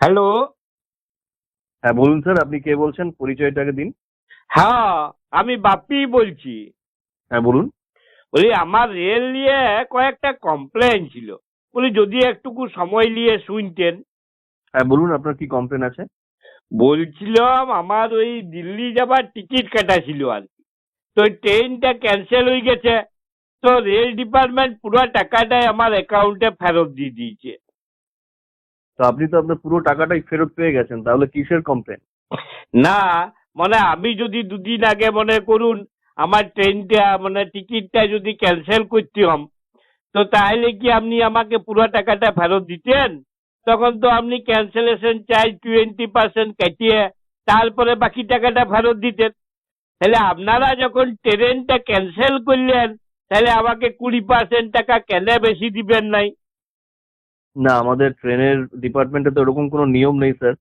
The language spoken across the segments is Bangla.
হ্যালো। হ্যাঁ বলুন স্যার, আপনি কে বলছেন? পরিচয়টাকে দিন। হ্যাঁ, আমি বাপ্পি বলছি। হ্যাঁ বলুন। বলি আমার রেল নিয়ে কয়েকটা কমপ্লেন ছিল, বলি যদি একটুকু সময় নিয়ে শুনতেন। হ্যাঁ বলুন, আপনার কি কমপ্লেন আছে? বলছিলাম আমার ওই দিল্লি যাবার টিকিট কাটা ছিল আর কি, তো ট্রেনটা ক্যান্সেল হয়ে গেছে। তো রেল ডিপার্টমেন্ট পুরো টাকাটাই আমার অ্যাকাউন্টে ফেরত দিয়ে দিয়েছে। তো আপনি তো আপনার পুরো টাকাটাই ফেরত পেয়ে গেছেন, তাহলে কিসের কমপ্লেন? না, মানে আমি যদি দুদিন আগে মনে করুন আমার ট্রেনটা মানে টিকিটটা যদি ক্যান্সেল করতাম, তো তাহলে কি আপনি আমাকে পুরো টাকাটা ফেরত দিতেন? তখন তো আপনি ক্যান্সেলেশন চার্জ 20% কাটিয়ে তারপরে বাকি টাকাটা ফেরত দিতেন। তাহলে আপনারা যখন ট্রেনটা ক্যান্সেল করলেন, তাহলে আমাকে 20% টাকা কেন বেশি দিবেন নাই? না, আমাদের ট্রেনের ডিপার্টমেন্টে তো এরকম কোনো নিয়ম নেই স্যার।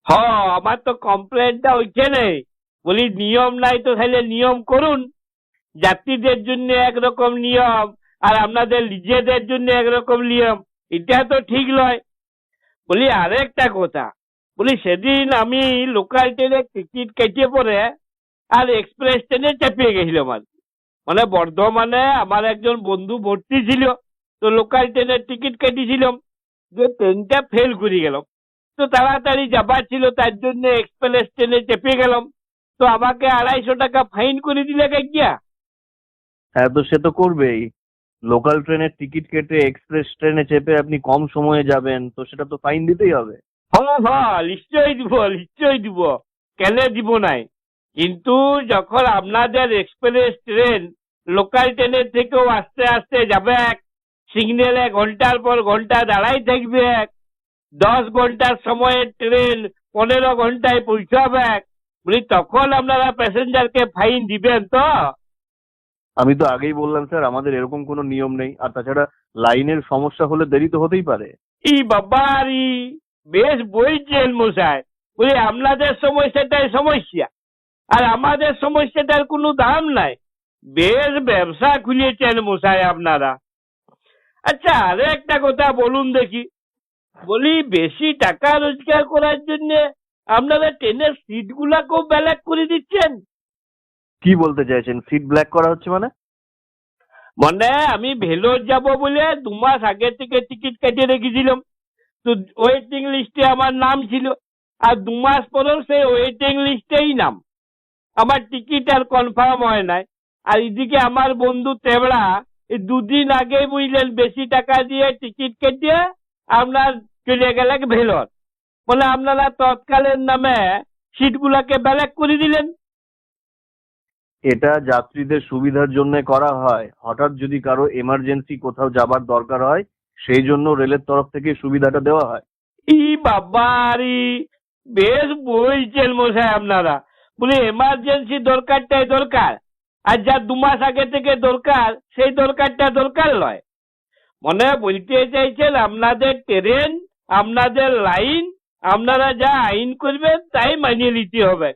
হ, আমার তো কমপ্লেনটা ওইখানে। বলি নিয়ম নাই তো তাহলে নিয়ম করুন। যাত্রীদের জন্য একরকম নিয়ম আর আপনাদের নিজেদের জন্য একরকম নিয়ম, এটা তো ঠিক নয়। বলি আরেকটা কথা, বলি সেদিন আমি লোকাল ট্রেনে টিকিট কেটে পরে আর এক্সপ্রেস ট্রেনে চেপে গেছিলাম আর কি। মানে বর্ধমানে আমার একজন বন্ধু ভর্তি ছিল, তো লোকাল ট্রেনের টিকিট কেটেছিলাম, যে ট্রেনটা ফেল করে গেলাম। তো তাড়াতাড়ি যাবার ছিল তার জন্য এক্সপ্রেস ট্রেনে চেপে গেলাম। তো আমাকে 250 টাকা ফাইন করে দিলে গিয়া। হ্যাঁ, তো সে তো করবেই। লোকাল ট্রেনের টিকিট কেটে এক্সপ্রেস ট্রেনে চেপে আপনি কম সময়ে যাবেন, তো সেটা তো ফাইন দিতেই হবে। হ্যাঁ হ্যাঁ, নিশ্চয়ই দিব, নিশ্চয়ই দিব, কেন দিব নাই। কিন্তু যখন আপনাদের এক্সপ্রেস ট্রেন লোকাল ট্রেনের থেকেও আস্তে আস্তে যাবে, সিগন্যালে ঘন্টার পর ঘন্টা দাঁড়াই থাকবে, 10 ঘন্টার সময়ের ট্রেন 15 ঘন্টায় পৌঁছাবে, বলি তখন আপনারা প্যাসেঞ্জারকে ফাইন দিবেন তো? আমি তো আগেই বললাম স্যার, আমাদের এরকম কোনো নিয়ম নেই। আর তাছাড়া লাইনের সমস্যা হলে দেরি তো হতেই পারে। ই বাবারি, বেশ বইছেন মশাই। বলি আপনাদের সমস্যাটাই সমস্যা, আর আমাদের সমস্যাটার কোনো দাম নাই। বেশ ব্যবসা খুলেছেন মশাই আপনারা। আচ্ছা, আরে একটা কথা বলুন দেখি। বলি বেশি টাকা রোজগার করার জন্য আপনারা ট্রেনের সিট গুলাকেও ব্ল্যাক করে দিচ্ছেন? কি বলতে চাইছেন, সিট ব্ল্যাক করা হচ্ছে মানে? মানে আমি ভেলোর যাব বলে 2 মাস আগে থেকে টিকিট কেটে রেখেছিলাম, তো ওয়েটিং লিস্টে আমার নাম ছিল। আর 2 মাস পরেও সেই ওয়েটিং লিস্টেই নাম, আমার টিকিট আর কনফার্ম হয় নাই। আর এদিকে আমার বন্ধু তেবড়া এই 2 দিন আগে বুঝলেন বেশি টাকা দিয়ে টিকিট কেটে আপনার চলে গেলেন ভেলোর, বলে আপনারা তৎকালের নামে সিটগুলাকে ব্যালেক করে দিলেন। এটা যাত্রীদের সুবিধার জন্য করা হয়। হঠাৎ যদি কারো এমার্জেন্সি কোথাও যাবার দরকার হয়, সেই জন্য রেলের তরফ থেকে সুবিধাটা দেওয়া হয়। ই বাবারি, বেশ বলছেন মশাই আপনারা। বলে এমার্জেন্সি দরকারটাই দরকার, আর যা 2 মাস আগে থেকে দরকার সেই দরকারটা দরকার নয়। মনে বলতে চাইছেন আপনাদের ট্রেন, আপনাদের লাইন, আপনারা যা আইন করবেন তাই মানিয়ে নিতে হবে।